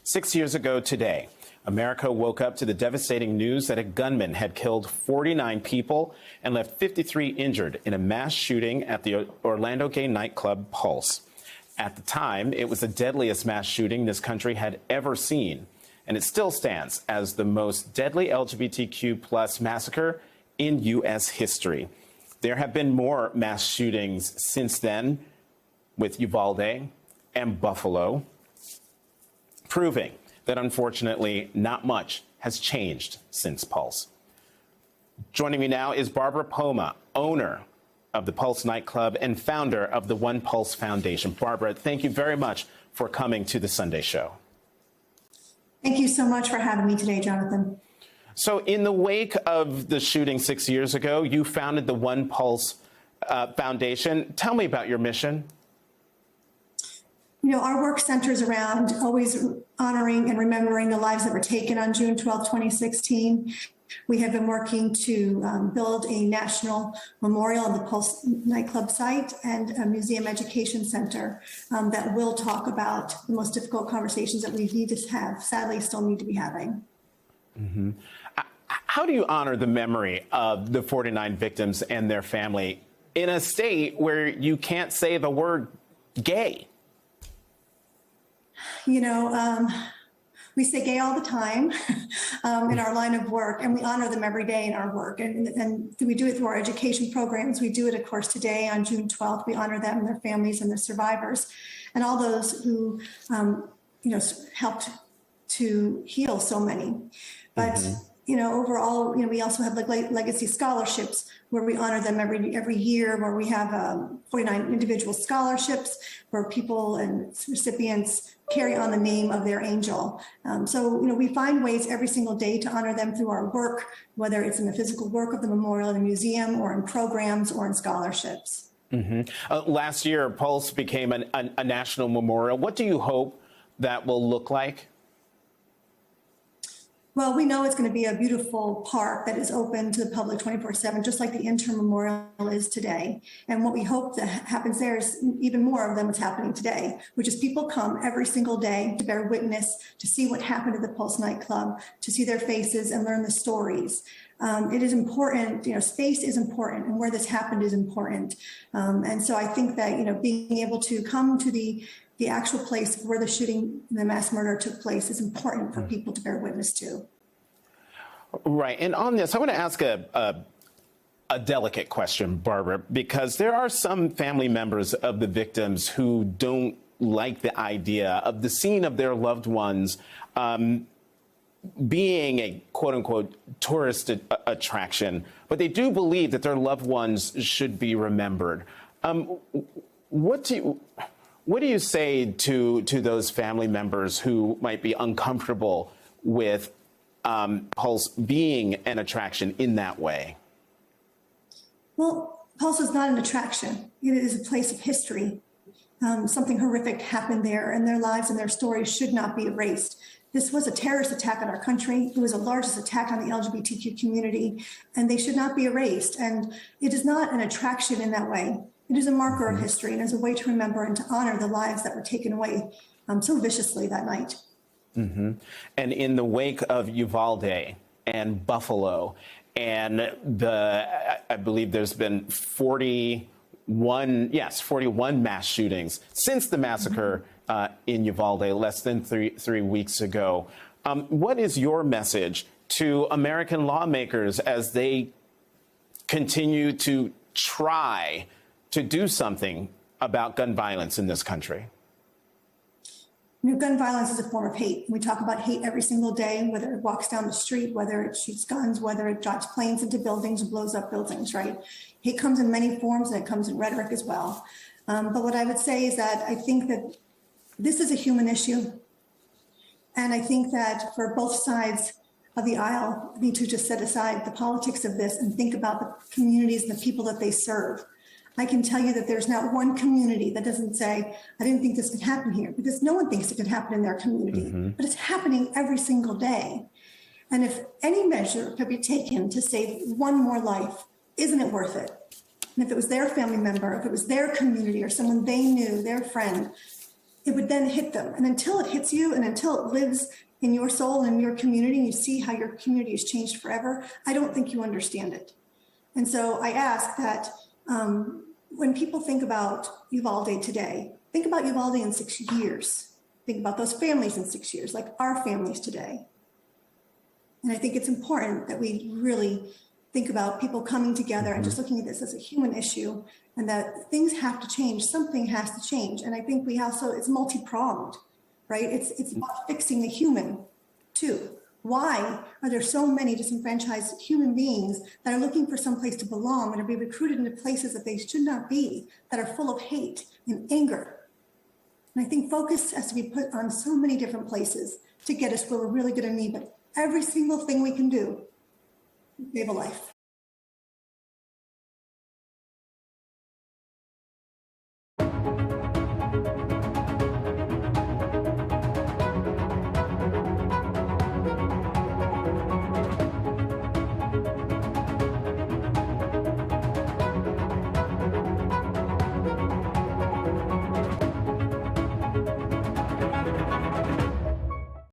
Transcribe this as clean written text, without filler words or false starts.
6 years ago today, America woke up to the devastating news that a gunman had killed 49 people and left 53 injured in a mass shooting at the Orlando gay nightclub Pulse. At the time, it was the deadliest mass shooting this country had ever seen, and it still stands as the most deadly LGBTQ plus massacre in U.S. history. There have been more mass shootings since then, with Uvalde and Buffalo, proving that unfortunately not much has changed since Pulse. Joining me now is Barbara Poma, owner of the Pulse nightclub and founder of the One Pulse Foundation. Barbara, thank you very much for coming to the Sunday Show. Thank you so much for having me today, Jonathan. So in the wake of the shooting 6 years ago, you founded the One Pulse Foundation. Tell me about your mission. You know, our work centers around always honoring and remembering the lives that were taken on June 12, 2016. We have been working to build a national memorial on the Pulse nightclub site and a museum education center that will talk about the most difficult conversations that we need to have, sadly still need to be having. Mm-hmm. How do you honor the memory of the 49 victims and their family in a state where you can't say the word gay? You know, we say gay all the time in our line of work, and we honor them every day in our work. And we do it through our education programs. We do it, of course, today on June 12th. We honor them, their families, and their survivors, and all those who, helped to heal so many. But you know, overall, you know, we also have legacy scholarships where we honor them every year, where we have 49 individual scholarships where people and recipients carry on the name of their angel. So, you know, we find ways every single day to honor them through our work, whether it's in the physical work of the memorial in the museum or in programs or in scholarships. Last year, Pulse became a national memorial. What do you hope that will look like? Well, we know it's going to be a beautiful park that is open to the public 24/7, just like the Interim Memorial is today. And what we hope that happens there is even more than what's happening today, which is people come every single day to bear witness, to see what happened at the Pulse nightclub, to see their faces and learn the stories. It is important, you know, space is important and where this happened is important. And so I think that, you know, being able to come to the actual place where the shooting, the mass murder took place is important for people to bear witness to. Right. And on this, I want to ask a delicate question, Barbara, because there are some family members of the victims who don't like the idea of the scene of their loved ones being a quote unquote tourist attraction, but they do believe that their loved ones should be remembered. What do you say to those family members who might be uncomfortable with Pulse being an attraction in that way? Well, Pulse is not an attraction. It is a place of history. Something horrific happened there, and their lives and their stories should not be erased. This was a terrorist attack on our country. It was the largest attack on the LGBTQ community, and they should not be erased. And it is not an attraction in that way. It is a marker of history and is a way to remember and to honor the lives that were taken away so viciously that night. And in the wake of Uvalde and Buffalo, and I believe there's been 41 mass shootings since the massacre in Uvalde less than three weeks ago. What is your message to American lawmakers as they continue to try to do something about gun violence in this country? You know, gun violence is a form of hate. We talk about hate every single day, whether it walks down the street, whether it shoots guns, whether it drops planes into buildings or blows up buildings, right? Hate comes in many forms and it comes in rhetoric as well. But what I would say is that I think that this is a human issue. And I think that for both sides of the aisle need to just set aside the politics of this and think about the communities and the people that they serve. I can tell you that there's not one community that doesn't say, I didn't think this could happen here, because no one thinks it could happen in their community, but it's happening every single day. And if any measure could be taken to save one more life, isn't it worth it? And if it was their family member, if it was their community or someone they knew, their friend, it would then hit them. And until it hits you and until it lives in your soul and your community, and you see how your community has changed forever, I don't think you understand it. And so I ask that when people think about Uvalde today, think about Uvalde in 6 years. Think about those families in 6 years, like our families today. And I think it's important that we really think about people coming together and just looking at this as a human issue, and that things have to change. Something has to change. And I think we also, it's multi-pronged, right? It's about fixing the human too. Why are there so many disenfranchised human beings that are looking for some place to belong and are being recruited into places that they should not be, that are full of hate and anger? And I think focus has to be put on so many different places to get us where we're really going to need. But every single thing we can do, save a life.